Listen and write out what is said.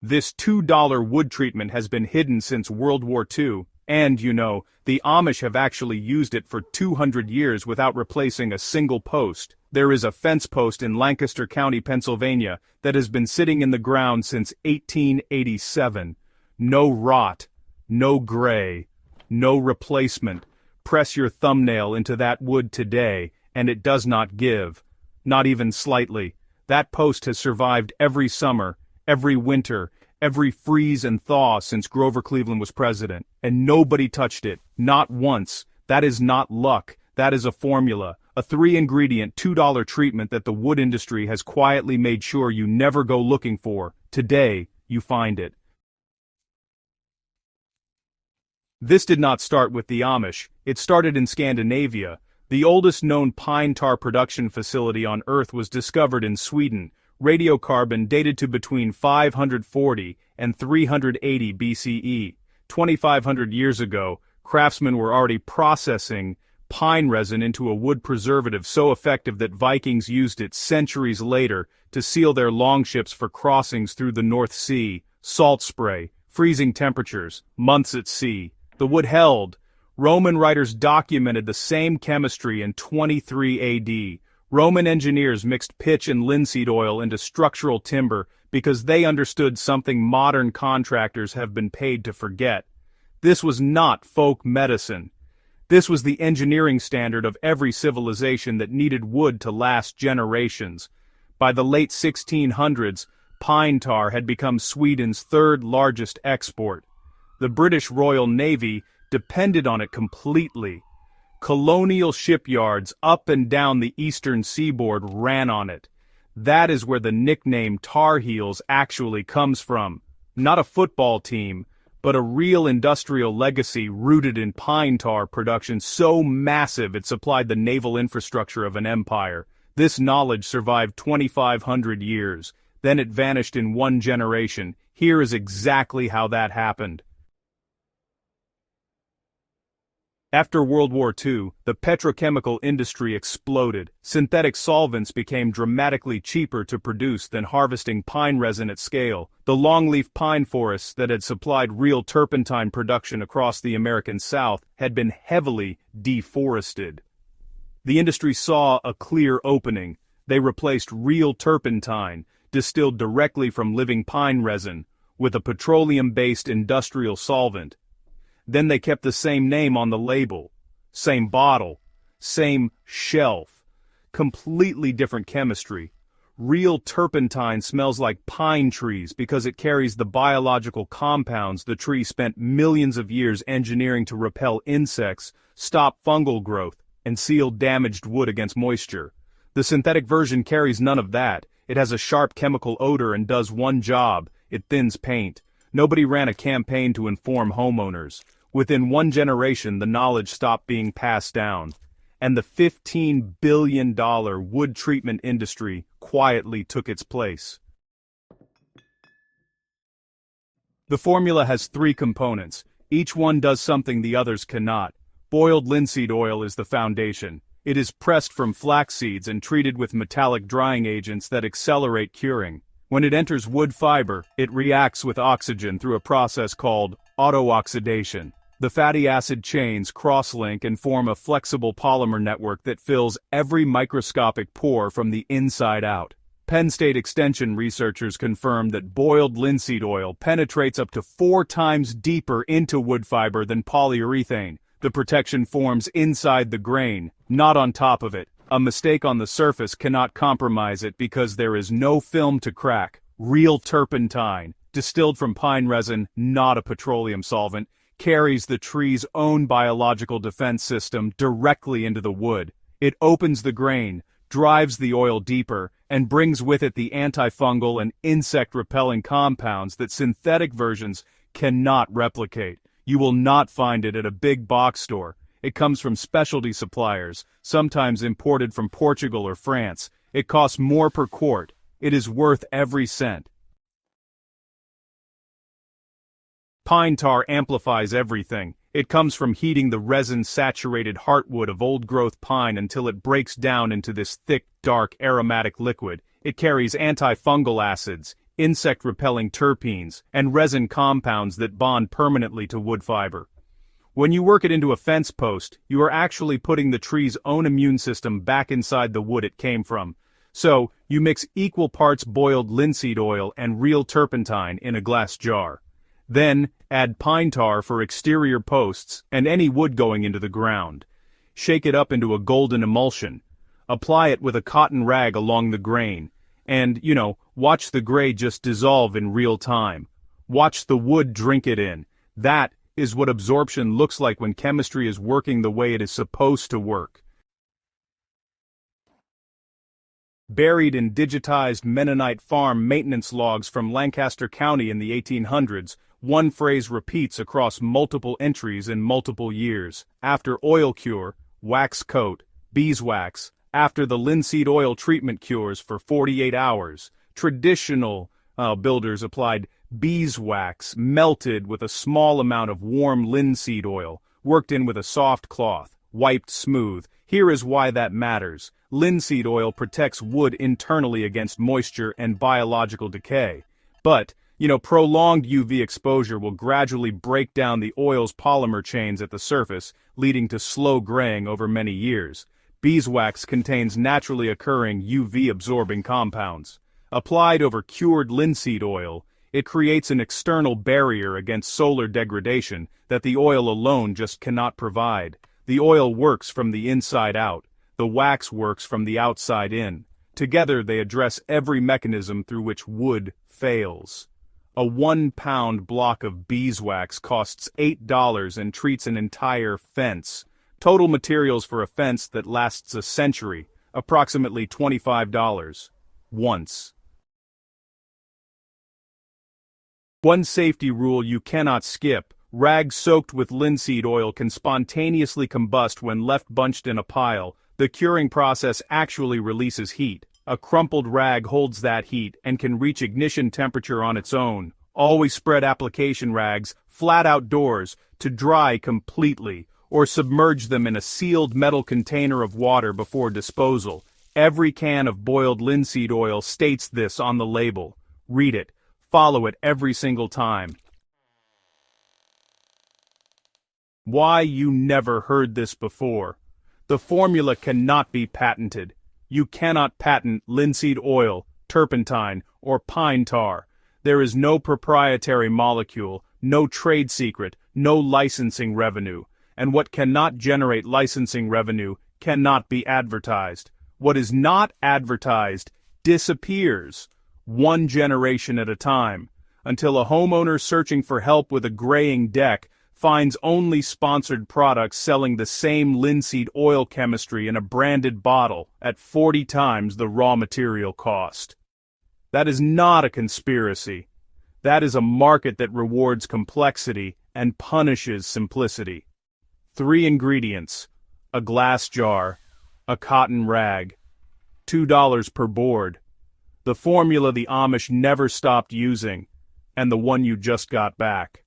This $2 wood treatment has been hidden since World War II, and, the Amish have actually used it for 200 years without replacing a single post. There is a fence post in Lancaster County, Pennsylvania, that has been sitting in the ground since 1887. No rot, no gray, no replacement. Press your thumbnail into that wood today, and it does not give. Not even slightly. That post has survived every summer, every winter, every freeze and thaw since Grover Cleveland was president, and nobody touched it, not once. That is not luck, that is a formula, a 3-ingredient $2 treatment that the wood industry has quietly made sure you never go looking for. Today, you find it. This did not start with the Amish, it started in Scandinavia. The oldest known pine tar production facility on Earth was discovered in Sweden. Radiocarbon dated to between 540 and 380 BCE. 2,500 years ago, craftsmen were already processing pine resin into a wood preservative so effective that Vikings used it centuries later to seal their longships for crossings through the North Sea. Salt spray, freezing temperatures, months at sea. The wood held. Roman writers documented the same chemistry in 23 AD. Roman engineers mixed pitch and linseed oil into structural timber because they understood something modern contractors have been paid to forget. This was not folk medicine. This was the engineering standard of every civilization that needed wood to last generations. By the late 1600s, pine tar had become Sweden's third largest export. The British Royal Navy depended on it completely. Colonial shipyards up and down the eastern seaboard ran on it. That is where the nickname Tar Heels actually comes from. Not a football team, but a real industrial legacy rooted in pine tar production so massive it supplied the naval infrastructure of an empire. This knowledge survived 2,500 years. Then it vanished in one generation. Here is exactly how that happened. After World War II, the petrochemical industry exploded. Synthetic solvents became dramatically cheaper to produce than harvesting pine resin at scale. The longleaf pine forests that had supplied real turpentine production across the American South had been heavily deforested. The industry saw a clear opening. They replaced real turpentine, distilled directly from living pine resin, with a petroleum-based industrial solvent. Then they kept the same name on the label, same bottle, same shelf. Completely different chemistry. Real turpentine smells like pine trees because it carries the biological compounds the tree spent millions of years engineering to repel insects, stop fungal growth, and seal damaged wood against moisture. The synthetic version carries none of that. It has a sharp chemical odor and does one job: it thins paint. Nobody ran a campaign to inform homeowners. Within one generation, the knowledge stopped being passed down, and the $15 billion wood treatment industry quietly took its place. The formula has 3 components. Each one does something the others cannot. Boiled linseed oil is the foundation. It is pressed from flax seeds and treated with metallic drying agents that accelerate curing. When it enters wood fiber, it reacts with oxygen through a process called autooxidation. The fatty acid chains cross-link and form a flexible polymer network that fills every microscopic pore from the inside out. Penn State Extension researchers confirmed that boiled linseed oil penetrates up to 4 times deeper into wood fiber than polyurethane. The protection forms inside the grain, not on top of it. A mistake on the surface cannot compromise it because there is no film to crack. Real turpentine, distilled from pine resin, not a petroleum solvent, carries the tree's own biological defense system directly into the wood. It opens the grain, drives the oil deeper, and brings with it the antifungal and insect-repelling compounds that synthetic versions cannot replicate. You will not find it at a big box store. It comes from specialty suppliers, sometimes imported from Portugal or France. It costs more per quart. It is worth every cent. Pine tar amplifies everything. It comes from heating the resin-saturated heartwood of old-growth pine until it breaks down into this thick, dark, aromatic liquid. It carries antifungal acids, insect-repelling terpenes, and resin compounds that bond permanently to wood fiber. When you work it into a fence post, you are actually putting the tree's own immune system back inside the wood it came from. So, you mix equal parts boiled linseed oil and real turpentine in a glass jar. Then, add pine tar for exterior posts and any wood going into the ground. Shake it up into a golden emulsion. Apply it with a cotton rag along the grain. And, watch the gray just dissolve in real time. Watch the wood drink it in. That is what absorption looks like when chemistry is working the way it is supposed to work. Buried in digitized Mennonite farm maintenance logs from Lancaster County in the 1800s, one phrase repeats across multiple entries in multiple years. After oil cure, wax coat, beeswax. After the linseed oil treatment cures for 48 hours, traditional builders applied beeswax melted with a small amount of warm linseed oil, worked in with a soft cloth, wiped smooth. Here is why that matters. Linseed oil protects wood internally against moisture and biological decay. But, prolonged UV exposure will gradually break down the oil's polymer chains at the surface, leading to slow graying over many years. Beeswax contains naturally occurring UV-absorbing compounds. Applied over cured linseed oil, it creates an external barrier against solar degradation that the oil alone just cannot provide. The oil works from the inside out. The wax works from the outside in. Together they address every mechanism through which wood fails. A 1-pound block of beeswax costs $8 and treats an entire fence. Total materials for a fence that lasts a century, approximately $25. Once. One safety rule you cannot skip: rags soaked with linseed oil can spontaneously combust when left bunched in a pile. The curing process actually releases heat. A crumpled rag holds that heat and can reach ignition temperature on its own. Always spread application rags flat outdoors to dry completely, or submerge them in a sealed metal container of water before disposal. Every can of boiled linseed oil states this on the label. Read it. Follow it every single time. Why you never heard this before. The formula cannot be patented. You cannot patent linseed oil, turpentine, or pine tar. There is no proprietary molecule, no trade secret, no licensing revenue. And what cannot generate licensing revenue cannot be advertised. What is not advertised disappears, one generation at a time, until a homeowner searching for help with a graying deck finds only sponsored products selling the same linseed oil chemistry in a branded bottle at 40 times the raw material cost. That is not a conspiracy. That is a market that rewards complexity and punishes simplicity. 3 ingredients: a glass jar, a cotton rag, $2 per board. The formula the Amish never stopped using, and the one you just got back.